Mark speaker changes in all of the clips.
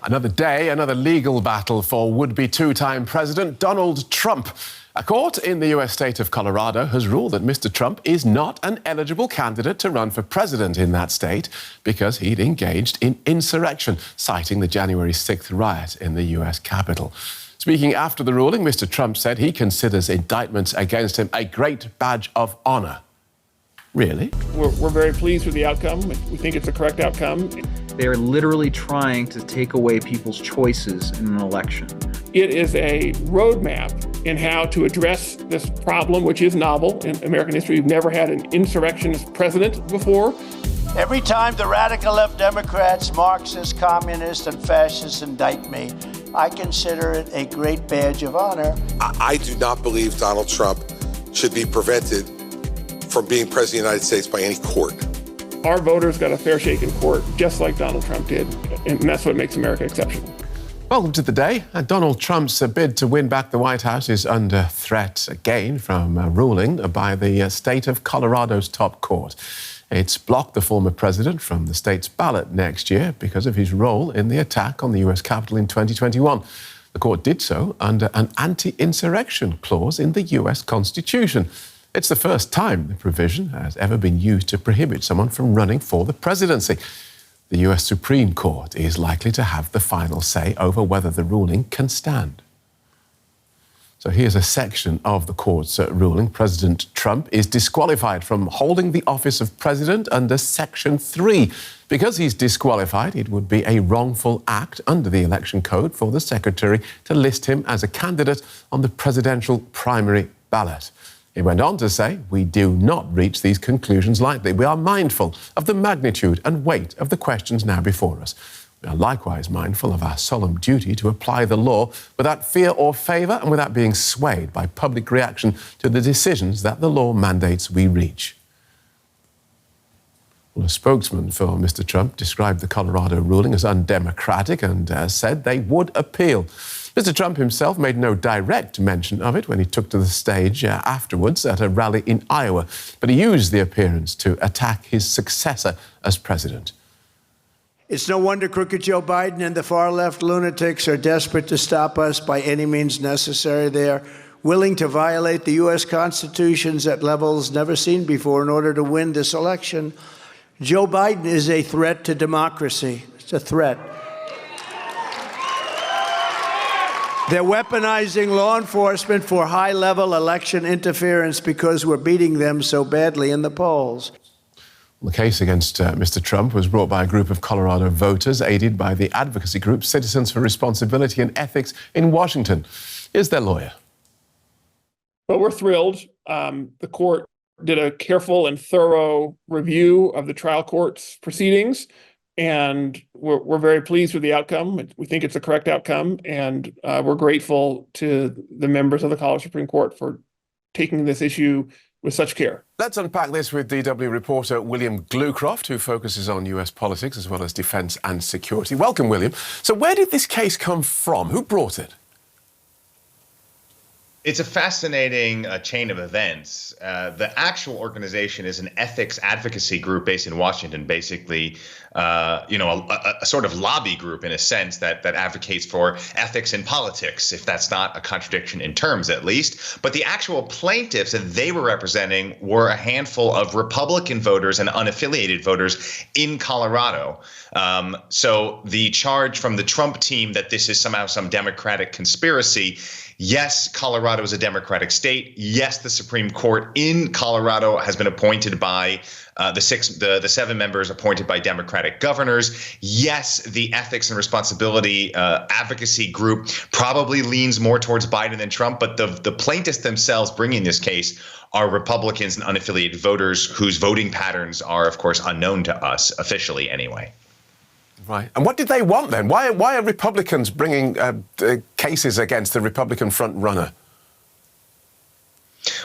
Speaker 1: Another day, another legal battle for would-be two-time President Donald Trump. A court in the U.S. state of Colorado has ruled that Mr. Trump is not an eligible candidate to run for president in that state because he'd engaged in insurrection, citing the January 6th riot in the U.S. Capitol. Speaking after the ruling, Mr. Trump said he considers indictments against him a great badge of honor. Really?
Speaker 2: We're very pleased with the outcome. We think it's the correct outcome.
Speaker 3: They're literally trying to take away people's choices in an election.
Speaker 2: It is a roadmap in how to address this problem, which is novel in American history. We've never had an insurrectionist president before.
Speaker 4: Every time the radical left Democrats, Marxists, communists, and fascists indict me, I consider it a great badge of honor.
Speaker 5: I do not believe Donald Trump should be prevented from being president of the United States by any court.
Speaker 2: Our voters got a fair shake in court, just like Donald Trump did, and that's what makes America exceptional.
Speaker 1: Welcome to the day. Donald Trump's bid to win back the White House is under threat again from a ruling by the state of Colorado's top court. It's blocked the former president from the state's ballot next year because of his role in the attack on the U.S. Capitol in 2021. The court did so under an anti-insurrection clause in the U.S. Constitution. It's the first time the provision has ever been used to prohibit someone from running for the presidency. The U.S. Supreme Court is likely to have the final say over whether the ruling can stand. So here's a section of the court's ruling. President Trump is disqualified from holding the office of president under Section 3. Because he's disqualified, it would be a wrongful act under the election code for the secretary to list him as a candidate on the presidential primary ballot. He went on to say, "We do not reach these conclusions lightly. We are mindful of the magnitude and weight of the questions now before us. We are likewise mindful of our solemn duty to apply the law without fear or favour and without being swayed by public reaction to the decisions that the law mandates we reach." Well, a spokesman for Mr. Trump described the Colorado ruling as undemocratic and said they would appeal. Mr. Trump himself made no direct mention of it when he took to the stage afterwards at a rally in Iowa, but he used the appearance to attack his successor as president.
Speaker 4: It's no wonder crooked Joe Biden and the far-left lunatics are desperate to stop us by any means necessary. They are willing to violate the U.S. Constitution at levels never seen before in order to win this election. Joe Biden is a threat to democracy. It's a threat. They're weaponizing law enforcement for high-level election interference because we're beating them so badly in the polls.
Speaker 1: The case against Mr. Trump was brought by a group of Colorado voters aided by the advocacy group Citizens for Responsibility and Ethics in Washington. Here's their lawyer.
Speaker 2: Well, we're thrilled. The court did a careful and thorough review of the trial court's proceedings, and we're very pleased with the outcome. We think it's the correct outcome, and we're grateful to the members of the Colorado Supreme Court for taking this issue with such care.
Speaker 1: Let's unpack this with DW reporter William Glucroft, who focuses on US politics as well as defence and security. Welcome, William. So where did this case come from? Who brought it?
Speaker 6: It's a fascinating chain of events. The actual organization is an ethics advocacy group based in Washington, basically, a sort of lobby group in a sense that advocates for ethics in politics, if that's not a contradiction in terms, at least. But the actual plaintiffs that they were representing were a handful of Republican voters and unaffiliated voters in Colorado. So the charge from the Trump team that this is somehow some Democratic conspiracy. Yes, Colorado is a Democratic state. Yes, the Supreme Court in Colorado has been appointed by the 7 members appointed by Democratic governors. Yes, the ethics and responsibility advocacy group probably leans more towards Biden than Trump, but the plaintiffs themselves bringing this case are Republicans and unaffiliated voters whose voting patterns are, of course, unknown to us, officially anyway.
Speaker 1: Right. And what did they want then? Why are Republicans bringing cases against the Republican front runner?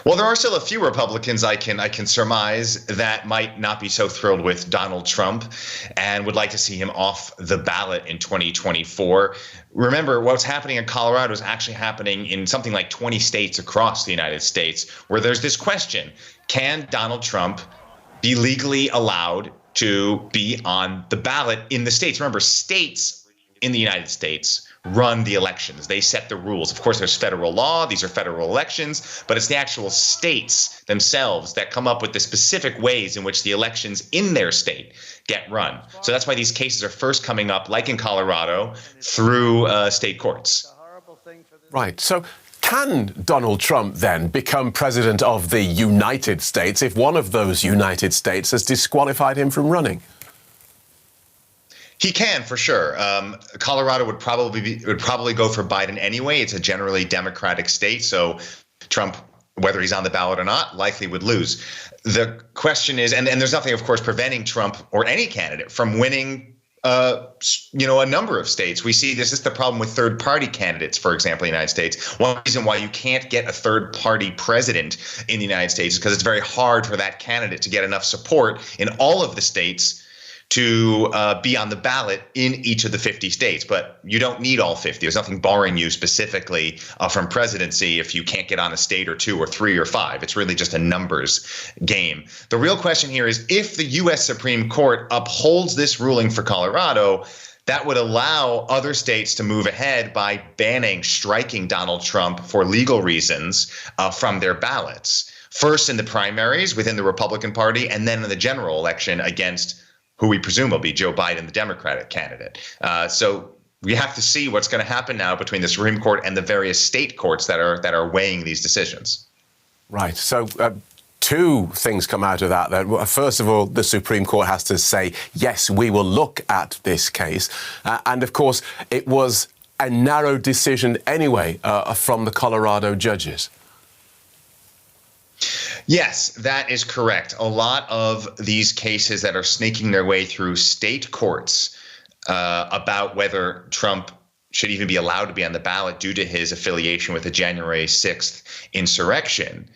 Speaker 6: Well, there are still a few Republicans I can surmise that might not be so thrilled with Donald Trump and would like to see him off the ballot in 2024. Remember, what's happening in Colorado is actually happening in something like 20 states across the United States, where there's this question: can Donald Trump be legally allowed to be on the ballot in the states? Remember, states in the United States run the elections. They set the rules. Of course, there's federal law. These are federal elections, but it's the actual states themselves that come up with the specific ways in which the elections in their state get run. So that's why these cases are first coming up, like in Colorado, through state courts.
Speaker 1: Right. So can Donald Trump then become president of the United States if one of those United States has disqualified him from running?
Speaker 6: He can, for sure. Colorado would probably go for Biden anyway. It's a generally Democratic state, so Trump, whether he's on the ballot or not, likely would lose. The question is, and there's nothing, of course, preventing Trump or any candidate from winning a number of states. We see this is the problem with third-party candidates, for example, in the United States. One reason why you can't get a third-party president in the United States is because it's very hard for that candidate to get enough support in all of the states to be on the ballot in each of the 50 states. But you don't need all 50. There's nothing barring you specifically from presidency if you can't get on a state or two or three or five. It's really just a numbers game. The real question here is if the U.S. Supreme Court upholds this ruling for Colorado, that would allow other states to move ahead by striking Donald Trump for legal reasons from their ballots. First in the primaries within the Republican Party, and then in the general election against who we presume will be Joe Biden, the Democratic candidate. So we have to see what's going to happen now between the Supreme Court and the various state courts that are weighing these decisions.
Speaker 1: Right. So two things come out of that. First of all, the Supreme Court has to say, yes, we will look at this case. And of course, it was a narrow decision anyway from the Colorado judges.
Speaker 6: Yes, that is correct. A lot of these cases that are snaking their way through state courts about whether Trump should even be allowed to be on the ballot due to his affiliation with the January 6th insurrection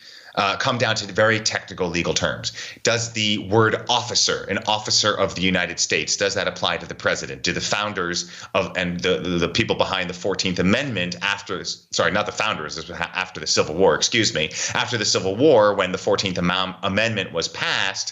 Speaker 6: come down to very technical legal terms. Does the word officer, an officer of the United States, does that apply to the president? Do the founders and the people behind the 14th Amendment after the Civil War, after the Civil War, when the 14th Amendment was passed,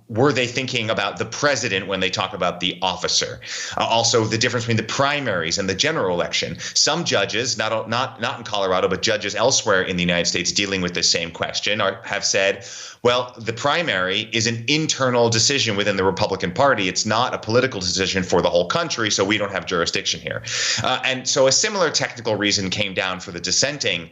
Speaker 6: were they thinking about the president when they talk about the officer? Also, the difference between the primaries and the general election. Some judges, not in Colorado, but judges elsewhere in the United States dealing with this same question have said, well, the primary is an internal decision within the Republican Party. It's not a political decision for the whole country, so we don't have jurisdiction here. And so a similar technical reason came down for the dissenting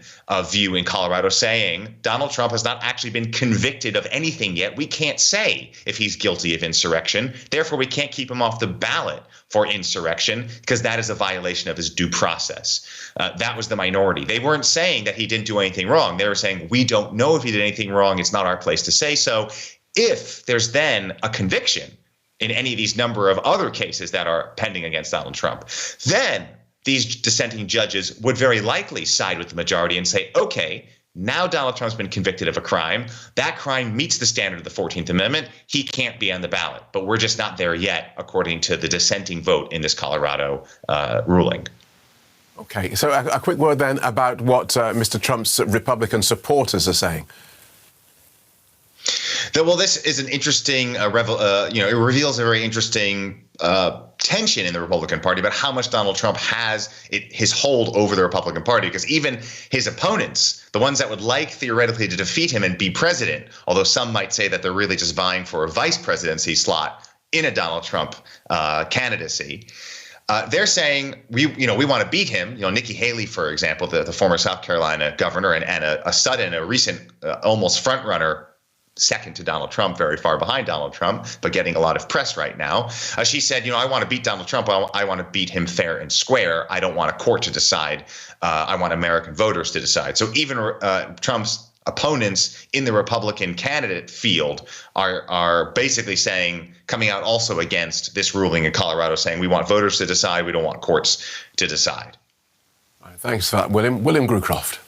Speaker 6: view in Colorado, saying Donald Trump has not actually been convicted of anything yet. We can't say if he's guilty of insurrection. Therefore, we can't keep him off the ballot for insurrection because that is a violation of his due process. That was the minority. They weren't saying that he didn't do anything wrong. They were saying, we don't know if he did anything wrong. It's not our place to say so. If there's then a conviction in any of these number of other cases that are pending against Donald Trump, then these dissenting judges would very likely side with the majority and say, okay, now Donald Trump's been convicted of a crime. That crime meets the standard of the 14th Amendment. He can't be on the ballot. But we're just not there yet, according to the dissenting vote in this Colorado ruling.
Speaker 1: OK, so a quick word then about what Mr. Trump's Republican supporters are saying.
Speaker 6: Well, this is an interesting, it reveals a very interesting tension in the Republican Party about how much Donald Trump has his hold over the Republican Party, because even his opponents, the ones that would like theoretically to defeat him and be president, although some might say that they're really just vying for a vice presidency slot in a Donald Trump candidacy. They're saying we want to beat him. Nikki Haley, for example, the former South Carolina governor and a recent almost front runner, second to Donald Trump, very far behind Donald Trump, but getting a lot of press right now. She said, I want to beat Donald Trump. I want to beat him fair and square. I don't want a court to decide. I want American voters to decide. So even Trump's opponents in the Republican candidate field are basically coming out also against this ruling in Colorado, saying we want voters to decide. We don't want courts to decide.
Speaker 1: Thanks for that, William. William Grucroft.